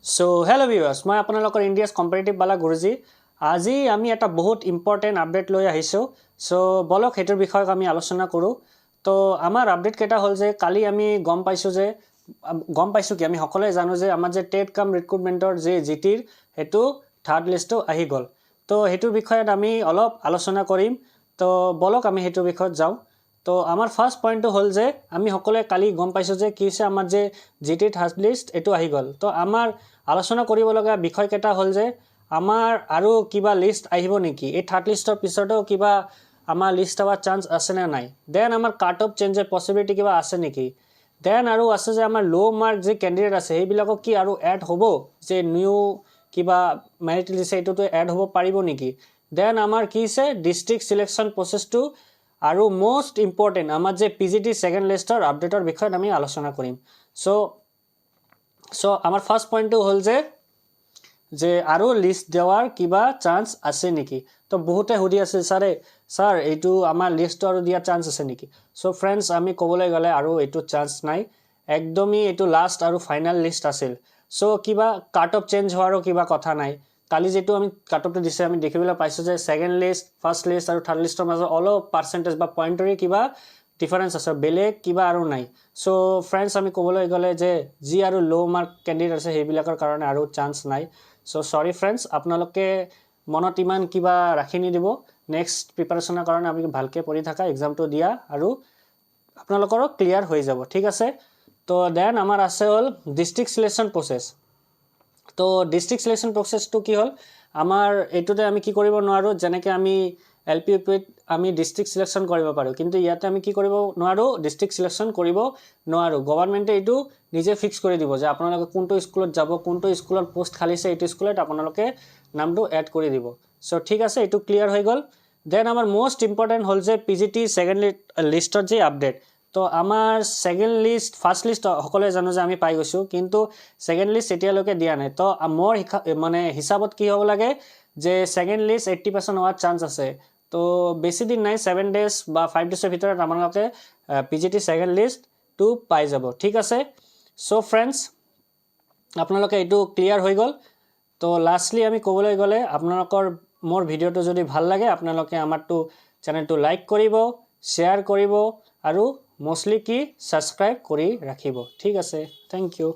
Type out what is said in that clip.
So hello viewers, মই আপোনালোকৰ India's competitive বালা গুৰুজি আজি আমি এটা বহুত ইম্পৰ্টেন্ট আপডেট লৈ আহিছো সো বলক হেতৰ বিষয়ক আমি আলোচনা কৰো তো আমাৰ আপডেট কেটা হল যে কালি আমি গম পাইছো কি আমি সকলোৱে জানো যে আমাৰ যে টেট কাম ৰিক্ৰুটমেন্টৰ যে জিটিৰ হেতু থাৰ্ড লিষ্টটো আহি গল তো হেতুৰ বিষয়ত আমি অলপ আলোচনা কৰিম তো বলক আমি হেতুৰ বিষয়ত যাও তো আমাৰ ফাৰ্স্ট পয়েন্টটো হল যে আমি সকলোৱে কালি গম পাইছো যে কিছে আমাৰ যে জিটি থাৰ্ড লিষ্ট এটো আহি গল তো আমাৰ আলোচনা কৰিব লগা বিষয় কেটা হল যে আমাৰ আৰু কিবা লিষ্ট আহিব নেকি এই থাৰ্ড লিষ্টৰ পিছতো কিবা আমাৰ লিষ্ট আৱাৰ চান্স আছে না নাই দেন আমাৰ কাট অফ চেঞ্জৰ পসিবিলিটি কিবা আছে নেকি দেন আৰু আছে যে আমাৰ লো মাৰ্ক যে ক্যান্ডিডেট আছে এইবিলাকক কি আৰু এড হ'ব যে নিউ কিবা মেৰিট লিষ্ট এটোটো এড হ'ব পাৰিব নেকি দেন আমাৰ কিছে ডিস্ট্ৰিক্ট সিলেকশন প্ৰসেসটো আৰু মোস্ট ইম্পৰ্টেন্ট আমাৰ যে পিজিটি সেকেন্ড লিষ্টৰ আপডেটৰ বিষয়ত আমি আলোচনা কৰিম সো আমাৰ ফাৰ্স্ট পয়েন্টটো হল যে আৰু লিষ্ট দেৱাৰ কিবা চান্স আছে নেকি তো বহুতে হুদি আছে স্যাৰ এইটো আমাৰ লিষ্ট আৰু দিয়া চান্স আছে নেকি সো फ्रेंड्स আমি কবলৈ গলে আৰু এইটো চান্স নাই একদমই এইটো লাষ্ট আৰু ফাইনাল লিষ্ট আছিল সো কিবা কাট অফ চেঞ্জ হোৱাৰো কিবা কথা নাই কালি যেটো আমি কাট অফটো দিছে আমি দেখিবলৈ পাইছো যে সেকেন্ড লিষ্ট ফার্স্ট লিষ্ট আৰু থাৰ্ড লিষ্টৰ মাজত অলপ পাৰ্সেন্টেজ বা পয়েন্টৰি কিবা ডিফাৰেন্স আছে বেলেগ কিবা আৰু নাই সো फ्रेंड्स আমি কবলৈ গলে যে জি আৰু লো মাৰ্ক ক্যান্ডিডেট আছে হেবিলাকৰ কাৰণে আৰু চান্স নাই সো সৰি फ्रेंड्स আপোনালোকে মনত ইমান কিবা ৰাখি নি দিব নেক্সট প্ৰিপাৰেচনৰ কাৰণে আমি ভালকে পঢ়ি থাকা এক্সামটো দিয়া আৰু আপোনালোকৰ ক্লিয়াৰ হৈ যাব ঠিক আছে তো দেন আমাৰ আছে হল ডিস্ট্ৰিক্ট সিলেকশন প্ৰসেস তো ডিস্ট্ৰিক্ট সিলেকশন প্ৰসেসটো কি হল আমাৰ এটোতে আমি কি কৰিব নোৱাৰো জেনেকে আমি এলপিউপিত আমি ডিস্ট্ৰিক্ট সিলেকশন কৰিব পাৰো কিন্তু ইয়াতে আমি কি কৰিব নোৱাৰো ডিস্ট্ৰিক্ট সিলেকশন কৰিব নোৱাৰো গভৰ্নমেন্টে এটো নিজে ফিক্স কৰি দিব যে আপোনালোকে কোনটো স্কুলত যাব কোনটো স্কুলৰ পোষ্ট খালিছে এটো স্কুলত আপোনালোকে নামটো এড কৰি দিব সো ঠিক আছে এটো ক্লিয়াৰ হৈ গল দেন আমাৰ মোস্ট ইম্পৰ্টেন্ট হল যে পিজিটি সেকেন্ড লিষ্টৰ যে আপডেট তো আমাৰ সেকেন্ড লিষ্ট ফার্স্ট লিষ্ট সকলে জানো যে আমি পাই গৈছো কিন্তু সেকেন্ড লিষ্ট এতিয়ালৈকে দিয়া নাই তো মোৰ মানে হিসাবত কি হ'ব লাগে যে সেকেন্ড লিষ্ট 80% হোৱাৰ চান্স আছে তো বেছি দিন নাই 7 ডেজ বা 5 ডেজৰ ভিতৰত আপোনালোকে পিজিটি সেকেন্ড লিষ্ট টু পাই যাব ঠিক আছে সো फ्रेंड्स আপোনালোকে এটো ক্লিয়াৰ হৈ গল তো লাষ্টলি আমি কবলৈ গলে আপোনালোকৰ মোৰ ভিডিওটো যদি ভাল লাগে আপোনালোকে আমাৰটো চেনেলটো লাইক কৰিব শেয়াৰ কৰিব আৰু মোস্টলি কি সাবস্ক্ৰাইব কৰি ৰাখিব ঠিক আছে থ্যাংক ইউ